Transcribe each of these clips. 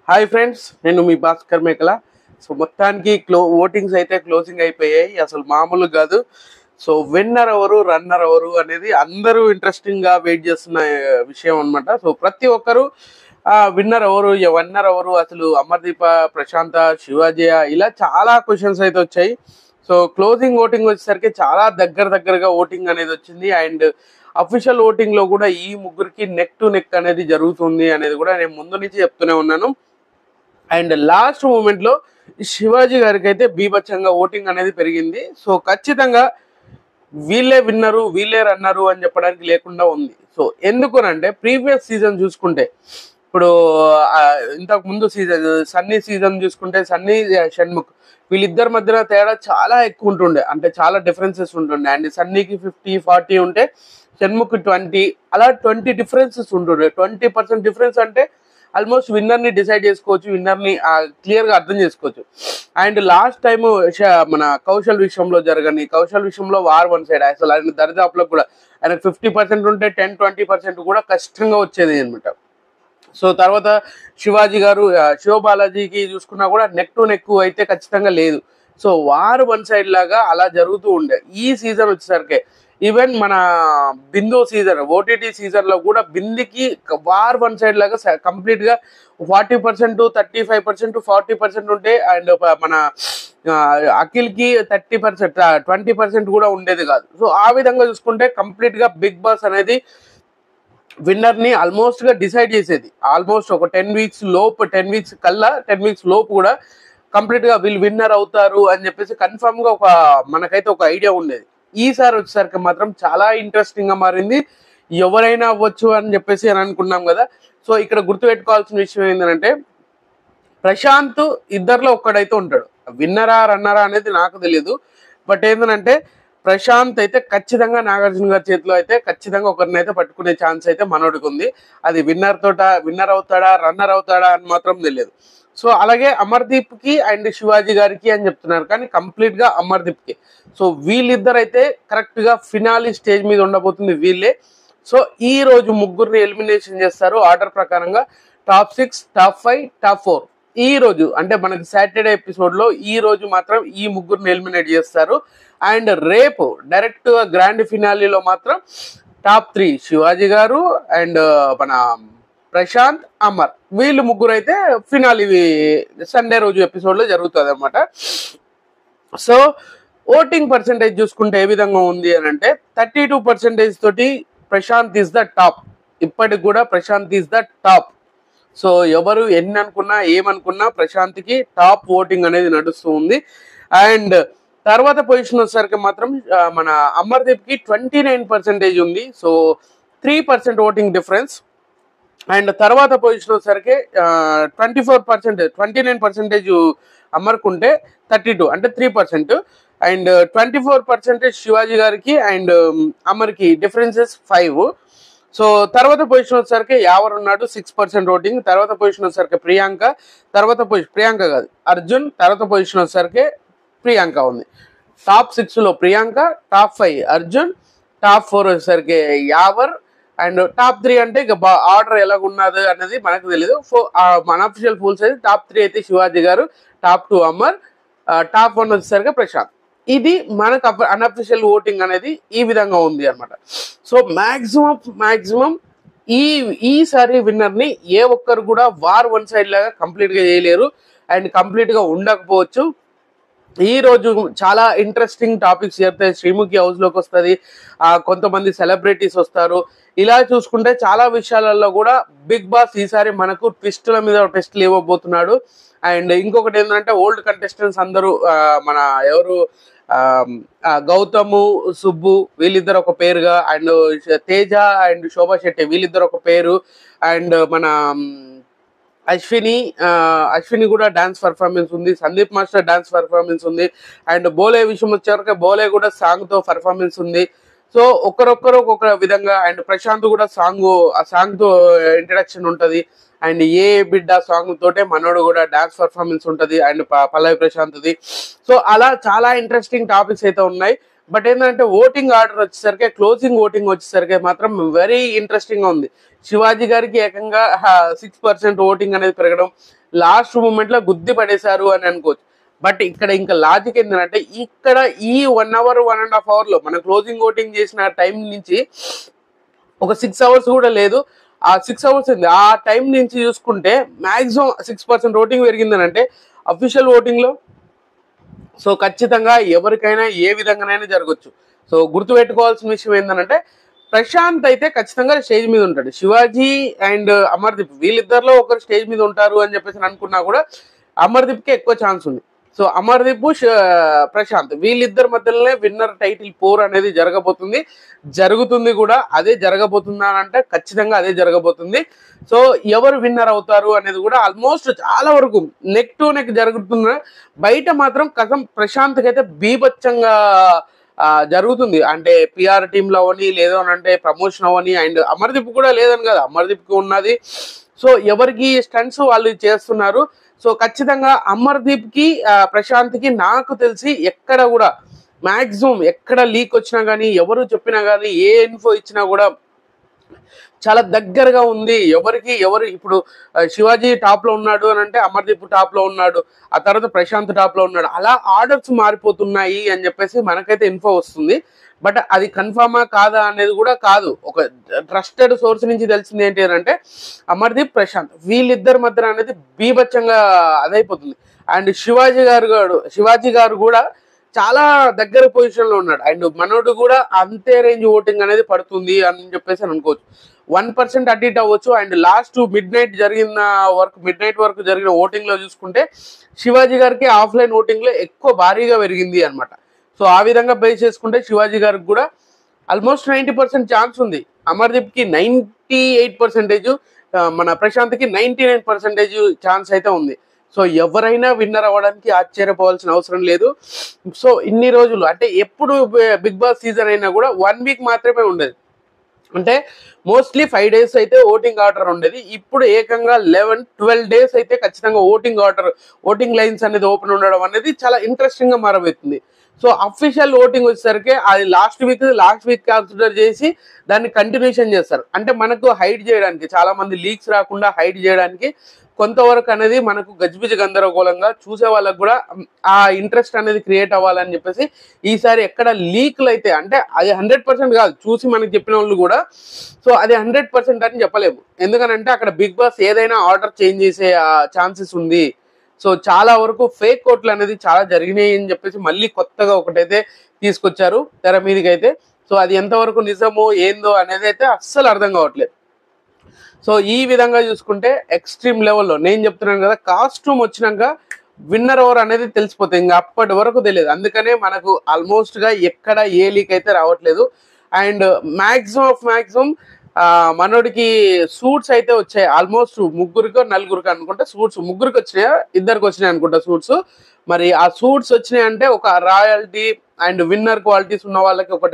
Hi friends, నేను మీ భాస్కర్ మేకల. So మొత్తానికి ఓటింగ్స్ అయితే క్లోజింగ్ అయిపోయాయి. అసలు మామూలు కాదు. సో విన్నర్ ఎవరు, రన్నర్ ఎవరు అనేది అందరూ ఇంట్రెస్టింగ్ గా వెయిట్ చేస్తున్న విషయం అన్నమాట. సో ప్రతి ఒక్కరు విన్నర్ ఎవరు, వన్నర్ ఎవరు, అసలు అమర్దీప, ప్రశాంత, శివాజయ, ఇలా చాలా క్వశ్చన్స్ అయితే వచ్చాయి. సో క్లోజింగ్ ఓటింగ్ వచ్చేసరికి చాలా దగ్గరగా ఓటింగ్ అనేది వచ్చింది. అండ్ అఫీషియల్ ఓటింగ్ లో కూడా ఈ ముగ్గురికి నెక్ టు నెక్ అనేది జరుగుతుంది అనేది కూడా నేను ముందు నుంచి చెప్తూనే ఉన్నాను. అండ్ లాస్ట్ మూమెంట్ లో శివాజీ గారికి అయితే బీభత్సంగా ఓటింగ్ అనేది పెరిగింది. సో ఖచ్చితంగా వీళ్ళే విన్నరు, వీళ్ళే రన్నరు అని చెప్పడానికి లేకుండా ఉంది. సో ఎందుకునంటే ప్రీవియస్ సీజన్ చూసుకుంటే, ఇప్పుడు ఇంతకు ముందు సీజన్ సన్నీ సీజన్ చూసుకుంటే, సన్నీ షణ్ముఖ్ వీళ్ళిద్దరి మధ్యన తేడా చాలా ఎక్కువ ఉంటుండే, అంటే చాలా డిఫరెన్సెస్ ఉంటుండే. అండ్ సన్నీకి 50-40 ఉంటే షణ్ముఖ్ 20, అలా 20 డిఫరెన్సెస్ ఉంటుండే. 20% డిఫరెన్స్ అంటే ఆల్మోస్ట్ విన్నర్ ని డిసైడ్ చేసుకోవచ్చు, విన్నర్ ని క్లియర్ గా అర్థం చేసుకోవచ్చు. అండ్ లాస్ట్ టైం మన కౌశల్ విషయంలో వార్ వన్ సైడ్. అసలు ఆయన దరిదాపులకు కూడా ఆయన 50% ఉంటే 10-20% కూడా కష్టంగా వచ్చేది అనమాట. సో తర్వాత శివాజీ గారు, శివబాలాజీకి చూసుకున్నా కూడా నెక్ టు నెక్ అయితే ఖచ్చితంగా లేదు. సో వార్ వన్ సైడ్ లాగా అలా జరుగుతూ ఉండే. ఈ సీజన్ వచ్చేసరికి ఈవెన్ మన బిందు సీజన్, ఓటీటీ సీజన్ లో కూడా బిందికి వార్ వన్ సైడ్ లాగా కంప్లీట్ గా 40%, 35%, 40% ఉంటే, అండ్ మన అఖిల్ కి 30%, 20% కూడా ఉండేది కాదు. సో ఆ విధంగా చూసుకుంటే కంప్లీట్ గా బిగ్ బాస్ అనేది విన్నర్ ని ఆల్మోస్ట్ గా డిసైడ్ చేసేది. ఆల్మోస్ట్ ఒక 10 వీక్స్ లోపు కూడా కంప్లీట్ గా వీళ్ళు విన్నర్ అవుతారు అని చెప్పేసి కన్ఫర్మ్ గా మనకైతే ఒక ఐడియా ఉండేది. ఈసారి వచ్చేసరికి మాత్రం చాలా ఇంట్రెస్టింగ్ గా మారింది. ఎవరైనా అవ్వచ్చు అని చెప్పేసి అని అనుకున్నాం కదా. సో ఇక్కడ గుర్తుపెట్టుకోవాల్సిన విషయం ఏంటంటే, ప్రశాంత్ ఇద్దరిలో ఒక్కడైతే ఉంటాడు. విన్నరా రన్నరా అనేది నాకు తెలియదు. బట్ ఏంటంటే ప్రశాంత్ అయితే ఖచ్చితంగా నాగార్జున గారి చేతిలో అయితే ఖచ్చితంగా ఒకరిని అయితే పట్టుకునే ఛాన్స్ అయితే మనోడికి ఉంది. అది విన్నర్ అవుతాడా, రన్నర్ అవుతాడా అని మాత్రం తెలియదు. సో అలాగే అమర్దీప్ కి అండ్ శివాజీ గారికి అని చెప్తున్నారు, కానీ కంప్లీట్ గా అమర్దీప్ కి. సో వీళ్ళిద్దరు అయితే కరెక్ట్ గా ఫినాలి స్టేజ్ మీద ఉండబోతుంది వీళ్ళే. సో ఈ రోజు ముగ్గురిని ఎలిమినేషన్ చేస్తారు ఆర్డర్ ప్రకారంగా. టాప్ 6, టాప్ 5, టాప్ 4 ఈ రోజు, అంటే మనకి సాటర్డే ఎపిసోడ్ లో ఈ రోజు మాత్రం ఈ ముగ్గురిని ఎలిమినేట్ చేస్తారు. అండ్ రేపు డైరెక్ట్ గా గ్రాండ్ ఫినాలీలో మాత్రం టాప్ 3 శివాజీ గారు అండ్ మన ప్రశాంత్, అమర్, వీళ్ళు ముగ్గురు అయితే ఫినాలి సండే రోజు ఎపిసోడ్ లో జరుగుతుంది అనమాట. సో ఓటింగ్ పర్సెంటేజ్ చూసుకుంటే ఏ విధంగా ఉంది అని అంటే, 32% తోటి ప్రశాంత్ ఈస్ ద టాప్. ఇప్పటికి కూడా Prashanth is the top. So ఎవరు ఎన్ని అనుకున్నా ఏమనుకున్నా ప్రశాంత్ కి టాప్ ఓటింగ్ అనేది నడుస్తూ ఉంది. అండ్ తర్వాత పొజిషన్ వచ్చేసరికి మాత్రం మన అమర్దీప్ కి 29% ఉంది. So 3% voting difference. అండ్ తర్వాత పొజిషన్ వచ్చేసరికి 29% అమర్కుంటే 32 అంటే 3%. అండ్ 24% శివాజీ గారికి అండ్ అమర్కి డిఫరెన్సెస్ 5. సో తర్వాత పొజిషన్ వచ్చేసరికి యావర్ ఉన్నాడు, 6% ఓటింగ్. తర్వాత పొజిషన్ వచ్చేసరికి ప్రియాంక కాదు, అర్జున్. తర్వాత పొజిషన్ వచ్చేసరికి ప్రియాంక ఉంది. టాప్ 6 లో ప్రియాంక, టాప్ 5 అర్జున్, టాప్ 4 వచ్చేసరికి యావర్. అండ్ టాప్ 3 అంటే ఇక ఆర్డర్ ఎలాగున్నది అనేది మనకు తెలియదు. మన అఫీషియల్ ఫూల్స్ అయితే టాప్ 3 అయితే శివాజీ గారు, టాప్ 2 అమర్, టాప్ 1 వచ్చేసరికి ప్రశాంత్. ఇది మనకు అన్అఫీషియల్ ఓటింగ్ అనేది ఈ విధంగా ఉంది అనమాట. సో మాక్సిమం ఈసారి విన్నర్ ని ఏ ఒక్కరు కూడా వార్ వన్ సైడ్ లాగా కంప్లీట్ గా చేయలేరు అండ్ కంప్లీట్ గా ఉండకపోవచ్చు. ఈ రోజు చాలా ఇంట్రెస్టింగ్ టాపిక్స్ చేరుతాయి. శ్రీముఖి హౌస్ లోకి వస్తుంది, కొంతమంది సెలబ్రిటీస్ వస్తారు. ఇలా చూసుకుంటే చాలా విషయాలలో కూడా బిగ్ బాస్ ఈసారి మనకు ట్విస్టుల మీద ట్విస్టులు ఇవ్వబోతున్నాడు. అండ్ ఇంకొకటి ఏంటంటే, ఓల్డ్ కంటెస్టెంట్స్ అందరూ మన ఎవరు గౌతము, సుబ్బు వీళ్ళిద్దరు ఒక పేరుగా, అండ్ తేజ అండ్ శోభా శెట్టి వీళ్ళిద్దరు ఒక పేరు, అండ్ మన అశ్విని కూడా డాన్స్ పర్ఫార్మెన్స్ ఉంది, సందీప్ మాస్టర్ డాన్స్ పర్ఫార్మెన్స్ ఉంది. అండ్ బోలే విషయం వచ్చేవరకు బోలే కూడా సాంగ్ తో పర్ఫార్మెన్స్ ఉంది. సో ఒక్కరొక్కరు ఒక్కొక్క విధంగా. అండ్ ప్రశాంత్ కూడా ఆ సాంగ్ తో ఇంట్రడక్షన్ ఉంటది. అండ్ ఏ బిడ్డ సాంగ్ తోటే మనోడు కూడా డాన్స్ పర్ఫార్మెన్స్ ఉంటది, అండ్ పల్లవి ప్రశాంత్ది. సో అలా చాలా ఇంట్రెస్టింగ్ టాపిక్స్ అయితే ఉన్నాయి. బట్ ఏంటంటే ఓటింగ్ ఆర్డర్ వచ్చేసరికి క్లోజింగ్ ఓటింగ్ వచ్చేసరికి మాత్రం వెరీ ఇంట్రెస్టింగ్ గా ఉంది. శివాజీ గారికి ఏకంగా 6% ఓటింగ్ అనేది పెరగడం, లాస్ట్ మూమెంట్ లో గుద్ది పడేశారు అని అనుకోవచ్చు. బట్ ఇక్కడ ఇంకా లాజిక్ ఏంటంటే ఇక్కడ ఈ 1 hour 1.5 hour లో మన క్లోజింగ్ ఓటింగ్ చేసిన టైం నుంచి ఒక 6 hours కూడా లేదు, ఆ 6 hours ఉంది, ఆ టైం నుంచి చూసుకుంటే మాక్సిమం 6% ఓటింగ్ పెరిగిందని అంటే అఫీషియల్ ఓటింగ్ లో. సో ఖచ్చితంగా ఎవరికైనా ఏ విధంగానైనా జరగచ్చు. సో గుర్తుపెట్టుకోవాల్సిన విషయం ఏంటంటే ప్రశాంత్ అయితే ఖచ్చితంగా స్టేజ్ మీద ఉంటాడు. శివాజీ అండ్ అమర్దీప్ వీళ్ళిద్దరిలో ఒకరు స్టేజ్ మీద ఉంటారు అని చెప్పేసి అనుకున్నా కూడా అమర్దీప్కి ఎక్కువ ఛాన్స్ ఉంది. సో అమర్దీప్ ప్రశాంత్ వీళ్ళిద్దరి మధ్యలోనే విన్నర్ టైటిల్ పోర్ అనేది జరుగుతుంది కూడా. అదే జరగబోతుందా అని అంటే ఖచ్చితంగా అదే జరగబోతుంది. సో ఎవరు విన్నర్ అవుతారు అనేది కూడా ఆల్మోస్ట్ చాలా వరకు నెక్ టు నెక్ జరుగుతుంది. బయట మాత్రం కథం ప్రశాంత్కి అయితే బీభత్సంగా జరుగుతుంది. అంటే పిఆర్ టీంలో అవని లేదు అని అంటే ప్రమోషన్ అవని, అండ్ అమర్దీప్ కూడా లేదని కదా, అమర్దీప్కి ఉన్నది. సో ఎవరికి స్టంట్స్ వాళ్ళు చేస్తున్నారు. సో ఖచ్చితంగా అమర్దీప్ కి ప్రశాంత్ కి నాకు తెలిసి ఎక్కడ కూడా మాక్సిమం ఎక్కడ లీక్ వచ్చినా కానీ ఎవరు చెప్పినా కానీ ఏ ఇన్ఫో ఇచ్చినా కూడా చాలా దగ్గరగా ఉంది. ఎవరు ఇప్పుడు శివాజీ టాప్ లో ఉన్నాడు అని అంటే అమర్దీప్ టాప్ లో ఉన్నాడు, ఆ తర్వాత ప్రశాంత్ టాప్ లో ఉన్నాడు, అలా ఆర్డర్స్ మారిపోతున్నాయి అని చెప్పేసి మనకైతే ఇన్ఫో వస్తుంది. బట్ అది కన్ఫర్మా కాదా అనేది కూడా కాదు. ఒక ట్రస్టెడ్ సోర్స్ నుంచి తెలిసింది ఏంటి అంటే అమర్దీప్ ప్రశాంత్ వీళ్ళిద్దరి మధ్య అనేది బీభత్సంగా అదైపోతుంది. అండ్ శివాజీ గారు కూడా చాలా దగ్గర పొజిషన్ లో ఉన్నాడు. అండ్ మనోడు కూడా అంతే రేంజ్ ఓటింగ్ అనేది పడుతుంది అని చెప్పేసి అనుకోవచ్చు. 1% అటు ఇటు అవ్వచ్చు. అండ్ లాస్ట్ మిడ్ నైట్ వరకు జరిగిన ఓటింగ్ లో చూసుకుంటే శివాజీ గారికి ఆఫ్లైన్ ఓటింగ్ లో ఎక్కువ భారీగా పెరిగింది అనమాట. సో ఆ విధంగా బేస్ చేసుకుంటే శివాజీ గారికి కూడా ఆల్మోస్ట్ 90% ఛాన్స్ ఉంది. అమర్దీప్ కి 98%, మన ప్రశాంత్ కి 99% ఛాన్స్ అయితే ఉంది. సో ఎవరైనా విన్నర్ అవ్వడానికి ఆశ్చర్యపోవాల్సిన అవసరం లేదు. సో ఇన్ని రోజులు అంటే ఎప్పుడు బిగ్ బాస్ సీజన్ అయినా కూడా 1 week మాత్రమే ఉండేది. అంటే మోస్ట్లీ 5 days అయితే ఓటింగ్ ఆర్డర్ ఉండేది. ఇప్పుడు ఏకంగా 11-12 days అయితే ఖచ్చితంగా ఓటింగ్ లైన్స్ అనేది ఓపెన్ ఉండడం అనేది చాలా ఇంట్రెస్టింగ్ గా మారబోతుంది. సో అఫీషియల్ ఓటింగ్ వచ్చేసరికి అది లాస్ట్ వీక్ కన్సిడర్ చేసి దాన్ని కంటిన్యూషన్ చేస్తారు. అంటే మనకు హైడ్ చేయడానికి, చాలా మంది లీక్స్ రాకుండా హైడ్ చేయడానికి కొంతవరకు అనేది మనకు గజిబిజి గందరగోళంగా చూసే వాళ్ళకు కూడా ఆ ఇంట్రెస్ట్ అనేది క్రియేట్ అవ్వాలని చెప్పేసి ఈసారి ఎక్కడ లీక్లు అయితే అంటే అది 100% కాదు, చూసి మనకి చెప్పిన వాళ్ళు కూడా. సో అది 100% అని చెప్పలేము. ఎందుకనంటే అక్కడ బిగ్ బాస్ ఏదైనా ఆర్డర్ చేంజ్ చేసే ఛాన్సెస్ ఉంది. సో చాలా వరకు ఫేక్ కోట్లు అనేది చాలా జరిగినాయి అని చెప్పేసి మళ్ళీ కొత్తగా ఒకటైతే తీసుకొచ్చారు తెర మీదకి అయితే. సో అది ఎంతవరకు నిజమో ఏందో అనేది అయితే అస్సలు అర్థం కావట్లేదు. సో ఈ విధంగా చూసుకుంటే ఎక్స్ట్రీమ్ లెవెల్లో నేను చెప్తున్నాను కదా, కాస్ట్యూమ్ వచ్చినాక విన్నర్ ఎవరు అనేది తెలిసిపోతుంది. ఇంకా అప్పటి వరకు తెలియదు. అందుకనే మనకు ఆల్మోస్ట్ గా ఎక్కడ ఏ లీక్ అయితే రావట్లేదు. అండ్ మాక్సిమం మనోడికి సూట్స్ అయితే వచ్చాయి. ఆల్మోస్ట్ 3-4 అనుకుంటా సూట్స్, 3 వచ్చినాయా 2 వచ్చినాయి అనుకుంటా సూట్స్. మరి ఆ సూట్స్ వచ్చినాయి అంటే ఒక రాయల్టీ అండ్ విన్నర్ క్వాలిటీస్ ఉన్న వాళ్ళకి ఒక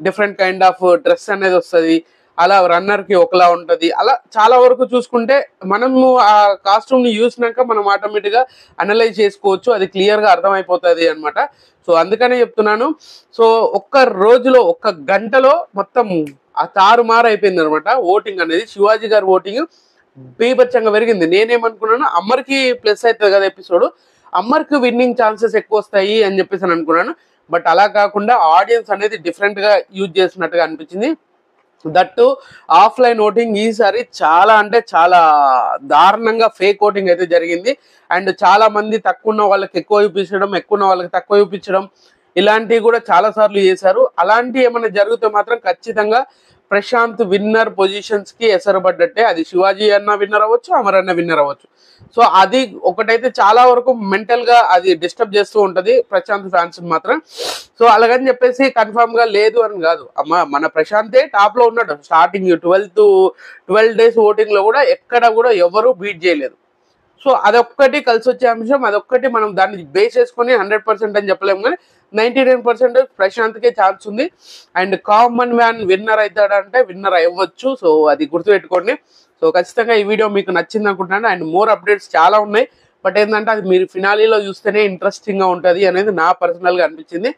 డిఫరెంట్ కైండ్ ఆఫ్ డ్రెస్ అనేది వస్తుంది. అలా రన్నర్ కి ఒకలా ఉంటది. అలా చాలా వరకు చూసుకుంటే మనము ఆ కాస్ట్యూమ్ ని చూసినాక మనం ఆటోమేటిక్ గా అనలైజ్ చేసుకోవచ్చు, అది క్లియర్ గా అర్థమైపోతుంది అనమాట. సో అందుకనే చెప్తున్నాను. సో ఒక్క గంటలో మొత్తం ఆ తారుమారు అయిపోయింది అనమాట ఓటింగ్ అనేది. శివాజీ గారి ఓటింగ్ బీభత్సంగా పెరిగింది. నేనేమనుకున్నాను అమ్మర్కి ప్లస్ అవుతుంది కదా ఎపిసోడ్, అమ్మర్కి విన్నింగ్ ఛాన్సెస్ ఎక్కువ వస్తాయి అని చెప్పేసి అనుకున్నాను. బట్ అలా కాకుండా ఆడియన్స్ అనేది డిఫరెంట్ గా యూజ్ చేసినట్టుగా అనిపించింది. దట్టు ఆఫ్లైన్ ఓటింగ్ ఈసారి చాలా అంటే చాలా దారుణంగా ఫేక్ ఓటింగ్ అయితే జరిగింది. అండ్ చాలా మంది తక్కువ ఉన్న వాళ్ళకి ఎక్కువ చూపించడం, ఎక్కువ ఉన్న వాళ్ళకి తక్కువ చూపించడం, ఇలాంటివి కూడా చాలా సార్లు చేశారు. అలాంటివి ఏమైనా జరిగితే మాత్రం ఖచ్చితంగా ప్రశాంత్ విన్నర్ పొజిషన్స్ కి ఎసరబడ్డట్టే. అది శివాజీ అన్న విన్నర్ అవ్వచ్చు, అమర్ అన్న విన్నర్ అవ్వచ్చు. సో అది ఒకటైతే చాలా వరకు మెంటల్ గా అది డిస్టర్బ్ చేస్తూ ఉంటది ప్రశాంత్ ఫ్యాన్స్ మాత్రం. సో అలాగని చెప్పేసి కన్ఫర్మ్ గా లేదు అని కాదు, మన ప్రశాంతే టాప్ లో ఉన్నాడు. స్టార్టింగ్ 12 days ఓటింగ్ లో కూడా ఎక్కడ కూడా ఎవరు బీట్ చేయలేదు. సో అదొక్కటి కలిసి వచ్చే అంశం, అదొక్కటి మనం దాన్ని బేస్ చేసుకుని 100% అని చెప్పలేము, కానీ 99% ప్రశాంత్కే ఛాన్స్ ఉంది. అండ్ కామన్ మ్యాన్ విన్నర్ అవుతాడంటే విన్నర్ అవ్వచ్చు. సో అది గుర్తుపెట్టుకోండి. సో ఖచ్చితంగా ఈ వీడియో మీకు నచ్చింది అనుకుంటున్నాను. అండ్ మోర్ అప్డేట్స్ చాలా ఉన్నాయి. బట్ ఏంటంటే అది మీరు ఫినాలీలో చూస్తేనే ఇంట్రెస్టింగ్ గా ఉంటుంది అనేది నా పర్సనల్ గా అనిపించింది.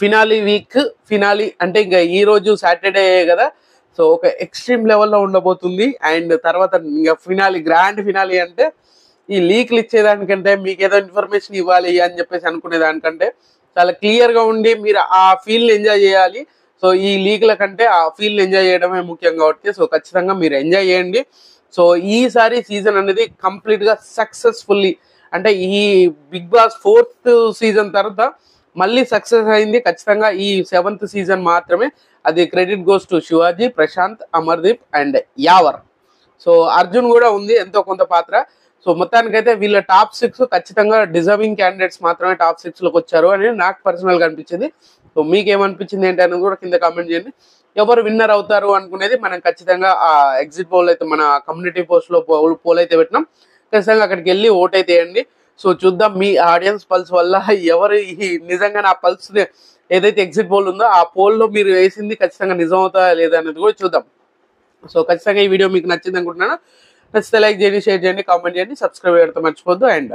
ఫినాలి వీక్, ఫినాలి అంటే ఇంకా ఈ రోజు సాటర్డే కదా, సో ఒక ఎక్స్ట్రీమ్ లెవెల్లో ఉండబోతుంది. అండ్ తర్వాత ఇంకా ఫినాలి, గ్రాండ్ ఫినాలి అంటే ఈ లీక్లు ఇచ్చేదానికంటే, మీకు ఏదో ఇన్ఫర్మేషన్ ఇవ్వాలి అని చెప్పేసి అనుకునే దానికంటే చాలా క్లియర్గా ఉండి మీరు ఆ ఫీల్ని ఎంజాయ్ చేయాలి. సో ఈ లీగ్ల కంటే ఆ ఫీల్ని ఎంజాయ్ చేయడమే ముఖ్యం కాబట్టి సో ఖచ్చితంగా మీరు ఎంజాయ్ చేయండి. సో ఈసారి సీజన్ అనేది కంప్లీట్గా సక్సెస్ఫుల్లీ, అంటే ఈ బిగ్ బాస్ 4th సీజన్ తర్వాత మళ్ళీ సక్సెస్ అయింది ఖచ్చితంగా ఈ 7th సీజన్ మాత్రమే. అది credit goes to Shivaji, Prashanth, Amardeep and Yawar. So Arjun కూడా ఉంది ఎంతో కొంత పాత్ర. సో మొత్తానికైతే వీళ్ళ టాప్ 6 ఖచ్చితంగా డిజర్వింగ్ క్యాండిడేట్స్ మాత్రమే టాప్ 6లోకి వచ్చారు అని నాకు పర్సనల్గా అనిపించింది. సో మీకేమనిపించింది ఏంటి అనేది కూడా కింద కామెంట్ చేయండి. ఎవరు విన్నర్ అవుతారు అనుకునేది మనం ఖచ్చితంగా ఆ ఎగ్జిట్ పోల్ అయితే మన కమ్యూనిటీ పోస్ట్లో పోల్ అయితే పెట్టినాం. ఖచ్చితంగా అక్కడికి వెళ్ళి ఓట్ అయితే వేయండి. సో చూద్దాం మీ ఆడియన్స్ పల్స్ వల్ల ఎవరు నిజంగా నా పల్స్ ఏదైతే ఎగ్జిట్ పోల్ ఉందో ఆ పోల్లో మీరు వేసింది ఖచ్చితంగా నిజం అవుతా లేదా అనేది కూడా చూద్దాం. సో ఖచ్చితంగా ఈ వీడియో మీకు నచ్చింది అనుకుంటున్నాను. నచ్చితే లైక్ చేయండి, షేర్ చేయండి, కామెంట్ చేయండి, సబ్స్క్రైబ్ చేయడం మర్చిపోద్దు. అండ్